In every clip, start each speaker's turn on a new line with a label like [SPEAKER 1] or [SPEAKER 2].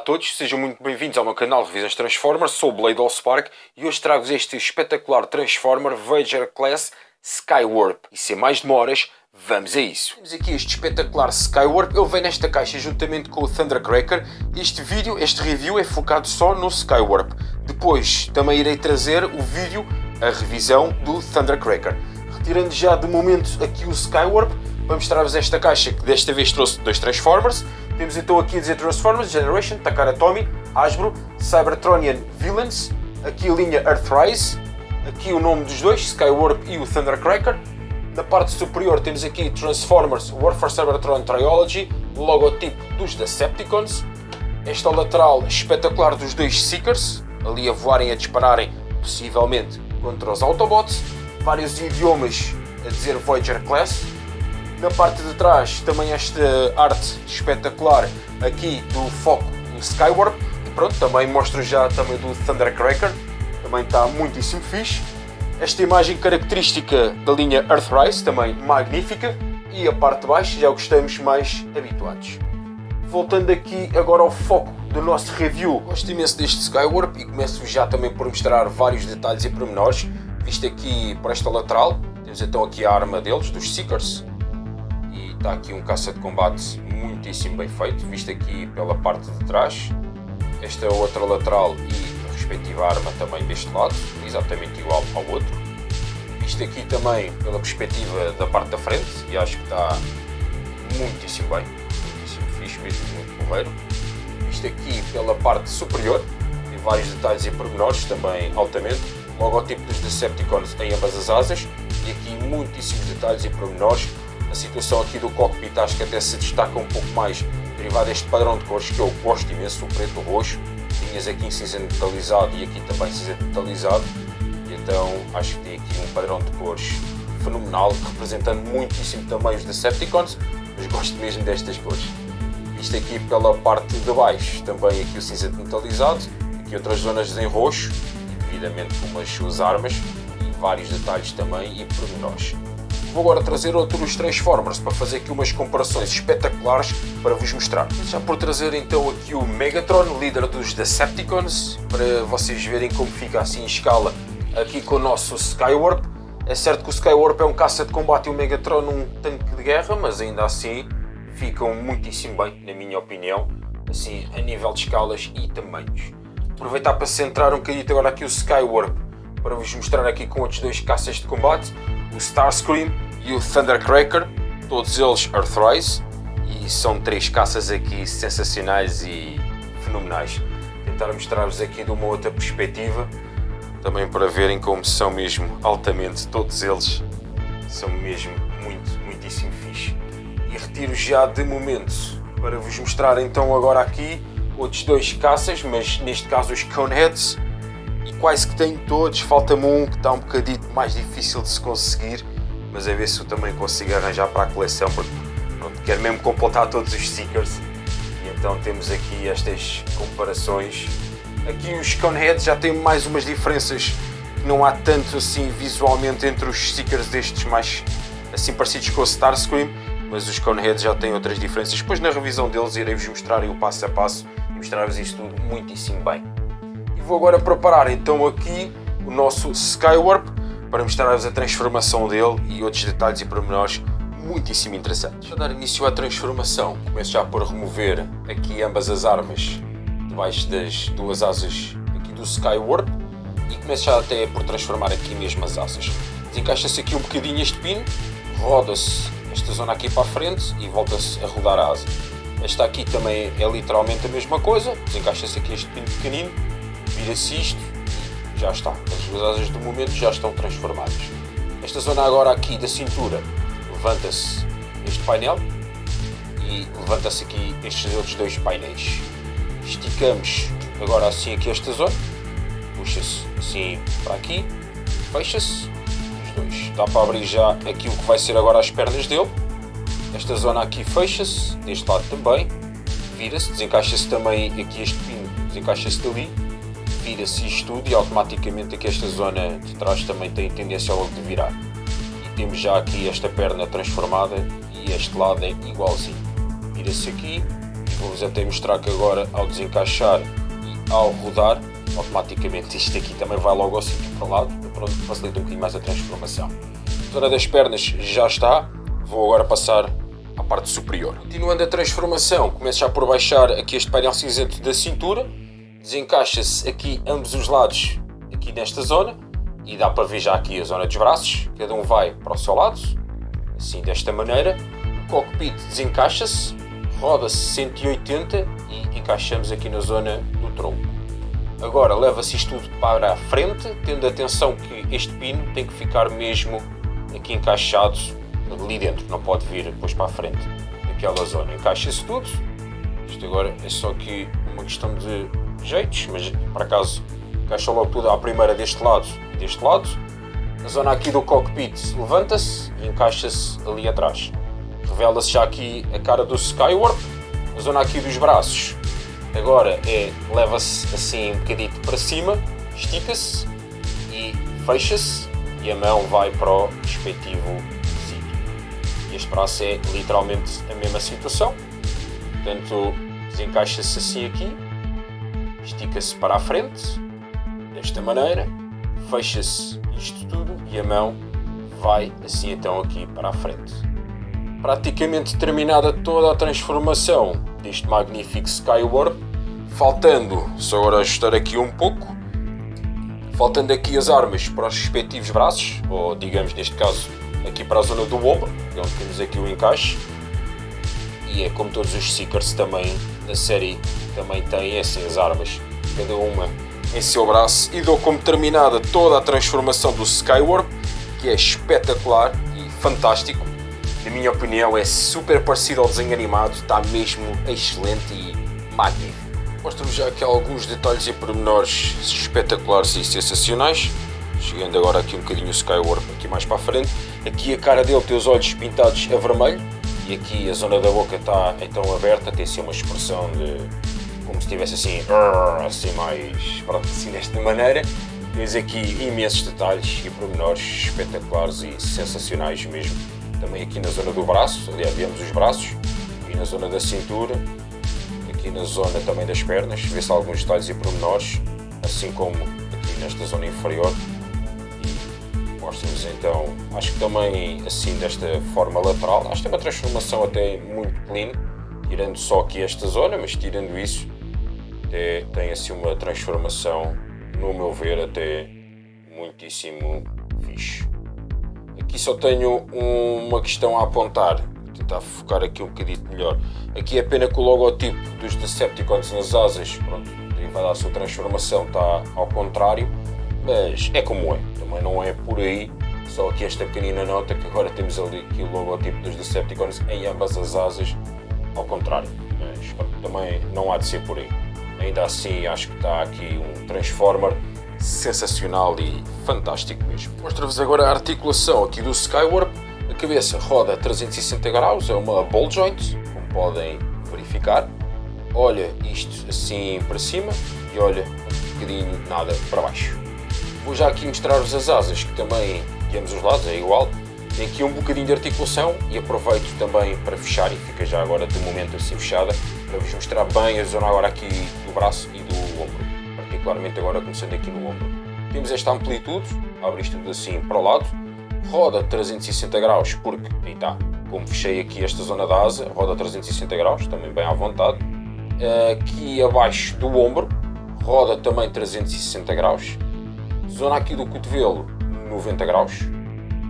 [SPEAKER 1] todos, sejam muito bem-vindos ao meu canal Revisões Transformers. Sou o Blade Allspark e hoje trago-vos este espetacular Transformer Voyager Class Skywarp. E sem mais demoras, vamos a isso. Temos aqui este espetacular Skywarp. Ele vem nesta caixa juntamente com o Thundercracker. Este review é focado só no Skywarp. Depois também irei trazer o vídeo, a revisão do Thundercracker. Retirando já de momento aqui o Skywarp, vamos mostrar-vos esta caixa que desta vez trouxe dois Transformers. Temos então aqui a dizer Transformers Generation, Takara Tomy, Hasbro, Cybertronian Villains, aqui a linha Earthrise, aqui o nome dos dois, Skywarp e o Thundercracker. Na parte superior temos aqui Transformers Warfare Cybertron Trilogy, o logotipo dos Decepticons. Esta lateral espetacular dos dois Seekers, ali a voarem e a dispararem, possivelmente contra os Autobots. Vários idiomas a dizer Voyager Class. Na parte de trás também esta arte espetacular aqui do foco no Skywarp. E pronto, também mostro já também do Thundercracker. Também está muitíssimo fixe. Esta imagem característica da linha Earthrise, também magnífica. E a parte de baixo já o que estamos mais habituados. Voltando aqui agora ao foco do nosso review. Gosto imenso deste Skywarp e começo já também por mostrar vários detalhes e pormenores. Visto aqui por esta lateral, temos então aqui a arma deles, dos Seekers. E está aqui um caça de combate muitíssimo bem feito, visto aqui pela parte de trás. Esta é a outra lateral e a respectiva arma também deste lado, exatamente igual ao outro. Visto aqui também pela perspectiva da parte da frente, e acho que está muitíssimo bem, muitíssimo fixe, mesmo muito porreiro. Visto aqui pela parte superior, tem vários detalhes e pormenores, também altamente. Logotipo dos Decepticons em ambas as asas, e aqui muitíssimos detalhes e pormenores. A situação aqui do cockpit acho que até se destaca um pouco mais, derivado deste padrão de cores que eu gosto imenso, o preto, o roxo, linhas aqui em cinza metalizado e aqui também cinza metalizado, e então acho que tem aqui um padrão de cores fenomenal, representando muitíssimo também os Decepticons, mas gosto mesmo destas cores. Isto aqui pela parte de baixo, também aqui o cinza metalizado, aqui outras zonas em roxo, devidamente com as suas armas, e vários detalhes também e pormenores. Vou agora trazer outros Transformers para fazer aqui umas comparações espetaculares para vos mostrar. Já por trazer então aqui o Megatron, líder dos Decepticons, para vocês verem como fica assim em escala aqui com o nosso Skywarp. É certo que o Skywarp é um caça de combate e o Megatron um tanque de guerra, mas ainda assim ficam muitíssimo bem, na minha opinião, assim a nível de escalas e tamanhos. Aproveitar para centrar um bocadinho agora aqui o Skywarp, para vos mostrar aqui com outros dois caças de combate, o Starscream e o Thundercracker, todos eles Earthrise, e são três caças aqui sensacionais e fenomenais. Tentar mostrar-vos aqui de uma outra perspectiva, também para verem como são mesmo altamente, todos eles são mesmo muitíssimo fixe. E retiro já de momento para vos mostrar então agora aqui outros dois caças, mas neste caso os Coneheads, e quase que tenho todos, falta-me um que está um bocadinho mais difícil de se conseguir, mas a ver se eu também consigo arranjar para a coleção, porque pronto, quero mesmo completar todos os Seekers, e então temos aqui estas comparações. Aqui os Coneheads já têm mais umas diferenças, que não há tanto assim visualmente entre os Seekers destes mais assim parecidos com o Starscream, mas os Coneheads já têm outras diferenças. Depois na revisão deles irei-vos mostrar o passo a passo e mostrar-vos isto tudo muitíssimo bem. E vou agora preparar então aqui o nosso Skywarp para mostrar-vos a transformação dele e outros detalhes e pormenores muitíssimo interessantes. Para dar início à transformação, começo já por remover aqui ambas as armas debaixo das duas asas aqui do Skywarp e começo já até por transformar aqui mesmo as asas. Desencaixa-se aqui um bocadinho este pino, roda-se esta zona aqui para a frente e volta-se a rodar a asa. Esta aqui também é literalmente a mesma coisa, desencaixa-se aqui este pino pequenino, vira-se isto e já está. As duas asas do momento já estão transformadas. Esta zona agora aqui da cintura, levanta-se este painel e levanta-se aqui estes outros dois painéis. Esticamos agora assim aqui esta zona, puxa-se assim para aqui, fecha-se. Dá para abrir já aqui o que vai ser agora as pernas dele. Esta zona aqui fecha-se, deste lado também, vira-se, desencaixa-se também aqui este pino, desencaixa-se dali, vira-se isto tudo e automaticamente aqui esta zona de trás também tem tendência logo de virar. E temos já aqui esta perna transformada e este lado é igualzinho. Vira-se aqui e Vou-vos até mostrar que agora ao desencaixar e ao rodar, automaticamente isto aqui também vai logo ao sítio para o lado, pronto, facilita um bocadinho mais a transformação. A zona das pernas já está, vou agora passar à parte superior. Continuando a transformação, começo já por baixar aqui este painel cinzento da cintura, desencaixa-se aqui ambos os lados, aqui nesta zona, e dá para ver já aqui a zona dos braços, cada um vai para o seu lado, assim desta maneira. O cockpit desencaixa-se, roda-se 180 e encaixamos aqui na zona do tronco. Agora leva-se isto tudo para a frente, tendo atenção que este pino tem que ficar mesmo aqui encaixado ali dentro, não pode vir depois para a frente daquela zona. Encaixa-se tudo, isto agora é só aqui uma questão de jeitos, mas por acaso encaixa logo tudo à primeira deste lado e deste lado. A zona aqui do cockpit levanta-se e encaixa-se ali atrás. Revela-se já aqui a cara do Skywarp. A zona aqui dos braços agora leva-se assim um bocadinho para cima, estica-se e fecha-se e a mão vai para o respectivo sítio. Este braço é literalmente a mesma situação, portanto desencaixa-se assim aqui, estica-se para a frente, desta maneira, fecha-se isto tudo e a mão vai assim então aqui para a frente. Praticamente terminada toda a transformação deste magnífico Skywarp, faltando, só agora ajustar aqui um pouco, faltando aqui as armas para os respectivos braços, ou digamos neste caso aqui para a zona do ombro, onde temos aqui o encaixe, e é como todos os Seekers também da série também têm essas armas, cada uma em seu braço, e dou como terminada toda a transformação do Skywarp, que é espetacular e fantástico. Na minha opinião é super parecido ao desenho animado, está mesmo excelente e magnífico. Mostro-vos já aqui alguns detalhes e pormenores espetaculares e sensacionais. Chegando agora aqui um bocadinho o Skywarp aqui mais para a frente. Aqui a cara dele tem os olhos pintados a vermelho e aqui a zona da boca está então aberta, tem assim uma expressão de como se estivesse assim mais, pronto, assim desta maneira. Tens aqui imensos detalhes e pormenores espetaculares e sensacionais mesmo. Também aqui na zona do braço, aliás, vemos os braços, e na zona da cintura, aqui na zona também das pernas, vê-se alguns detalhes e pormenores, assim como aqui nesta zona inferior. E mostro-vos então, acho que também assim desta forma lateral, acho que tem uma transformação até muito clean, tirando só aqui esta zona, mas tirando isso, até tem assim uma transformação, no meu ver, até muitíssimo fixe. Aqui só tenho uma questão a apontar, vou tentar focar aqui um bocadinho melhor. Aqui é pena que o logotipo dos Decepticons nas asas, pronto, vai dar a sua transformação, está ao contrário, mas é como é, também não é por aí, só aqui esta pequenina nota que agora temos ali aqui o logotipo dos Decepticons em ambas as asas ao contrário, mas pronto, também não há de ser por aí. Ainda assim acho que está aqui um Transformer sensacional e fantástico mesmo. Mostro-vos agora a articulação aqui do Skywarp. A cabeça roda 360 graus, é uma ball joint, como podem verificar. Olha isto assim para cima e olha um bocadinho nada para baixo. Vou já aqui mostrar-vos as asas, que também de ambos os lados é igual. Tem aqui um bocadinho de articulação e aproveito também para fechar, e fica já agora de momento assim fechada, para vos mostrar bem a zona agora aqui do braço e do ombro. Particularmente agora começando aqui no ombro. Temos esta amplitude, abre isto tudo assim para o lado, roda 360 graus, porque aí está, como fechei aqui esta zona da asa, roda 360 graus, também bem à vontade. Aqui abaixo do ombro, roda também 360 graus. Zona aqui do cotovelo, 90 graus,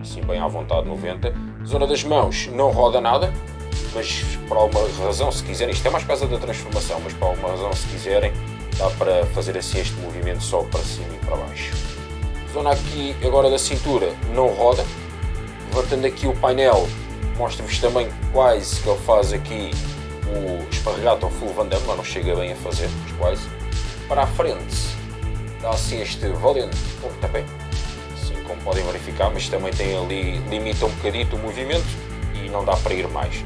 [SPEAKER 1] assim bem à vontade, 90. Zona das mãos, não roda nada, mas por alguma razão, se quiserem, isto é mais por causa da transformação, mas por alguma razão, se quiserem, dá para fazer assim este movimento só para cima e para baixo. Zona aqui agora da cintura não roda. Levantando aqui o painel, mostro-vos também quase que ele faz aqui o esparregado ao full Van Damme, mas não chega bem a fazer, mas quase. Para a frente dá assim este valente pontapé, assim como podem verificar, mas também tem ali, limita um bocadito o movimento e não dá para ir mais.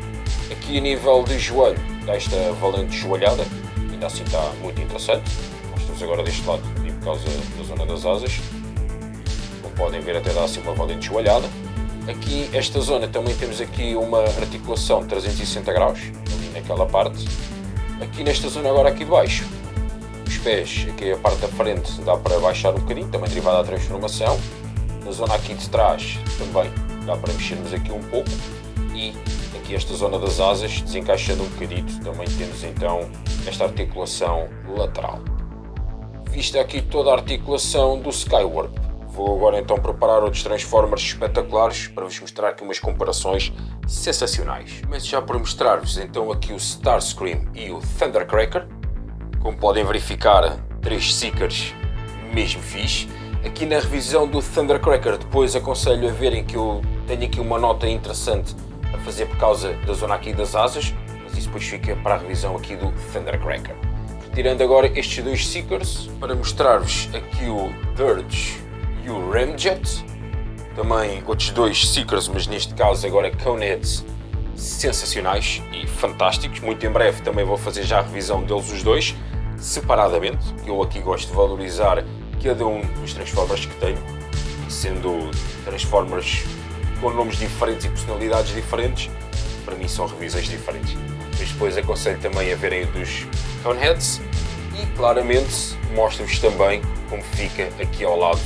[SPEAKER 1] Aqui a nível de joelho dá esta valente joelhada, ainda assim está muito interessante. Mostro-vos agora deste lado e por causa da zona das asas. Como podem ver, até dá assim uma valente joelhada. Aqui esta zona também temos aqui uma articulação de 360 graus, ali naquela parte. aqui nesta zona agora aqui de baixo, os pés, aqui a parte da frente dá para baixar um bocadinho, também derivada da transformação. Na zona aqui de trás também dá para mexermos aqui um pouco, e aqui esta zona das asas, desencaixando um bocadito, também temos então esta articulação lateral. Vista aqui toda a articulação do Skywarp, vou agora então preparar outros Transformers espetaculares para vos mostrar aqui umas comparações sensacionais. Começo já por mostrar-vos então aqui o Starscream e o Thundercracker. Como podem verificar, 3 Seekers mesmo fixe. Aqui na revisão do Thundercracker, depois aconselho a verem que eu tenho aqui uma nota interessante a fazer por causa da zona aqui das asas, mas isso depois fica para a revisão aqui do Thundercracker. Tirando agora estes 2 Seekers, para mostrar-vos aqui o Dirge e o Ramjet. Também outros 2 Seekers, mas neste caso agora Coneheads sensacionais e fantásticos. Muito em breve também vou fazer já a revisão deles os dois, separadamente. Eu aqui gosto de valorizar cada um dos Transformers que tenho, sendo Transformers com nomes diferentes e personalidades diferentes, para mim são revisões diferentes. Mas depois aconselho também a verem dos Coneheads e claramente mostro-vos também como fica aqui ao lado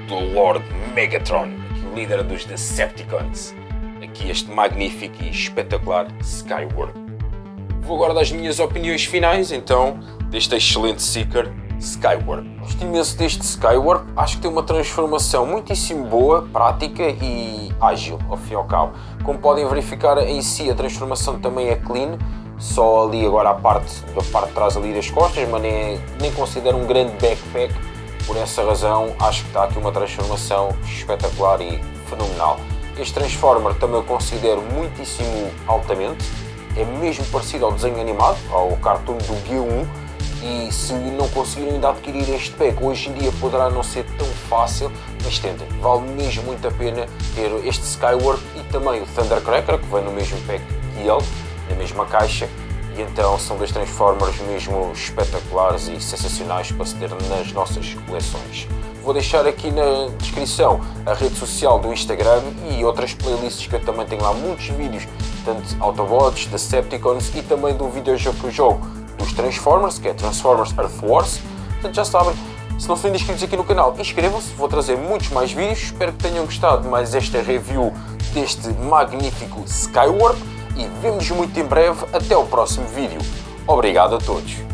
[SPEAKER 1] do Lord Megatron, o líder dos Decepticons. Aqui este magnífico e espetacular Skywarp. Vou agora dar as minhas opiniões finais então deste excelente Seeker Skywarp. Gosto imenso deste Skywarp, acho que tem uma transformação muitíssimo boa, prática e ágil ao fim e ao cabo. Como podem verificar, em si a transformação também é clean, só ali agora a parte de trás ali das costas, mas nem considero um grande backpack. Por essa razão acho que está aqui uma transformação espetacular e fenomenal. Este Transformer também eu considero muitíssimo altamente, é mesmo parecido ao desenho animado, ao cartoon do G1, e se não conseguirem ainda adquirir este pack, hoje em dia poderá não ser tão fácil, mas tentem, vale mesmo muito a pena ter este Skywarp e também o Thundercracker, que vem no mesmo pack que ele, na mesma caixa, e então são 2 Transformers mesmo espetaculares e sensacionais para se ter nas nossas coleções. Vou deixar aqui na descrição a rede social do Instagram e outras playlists que eu também tenho lá, muitos vídeos, tanto de Autobots, Decepticons e também do videojogo que eu jogo dos Transformers, que é Transformers Earth Wars. Portanto, já sabem, se não forem inscritos aqui no canal, inscrevam-se, vou trazer muitos mais vídeos, espero que tenham gostado de mais esta review deste magnífico Skywarp e vemo-nos muito em breve, até o próximo vídeo. Obrigado a todos.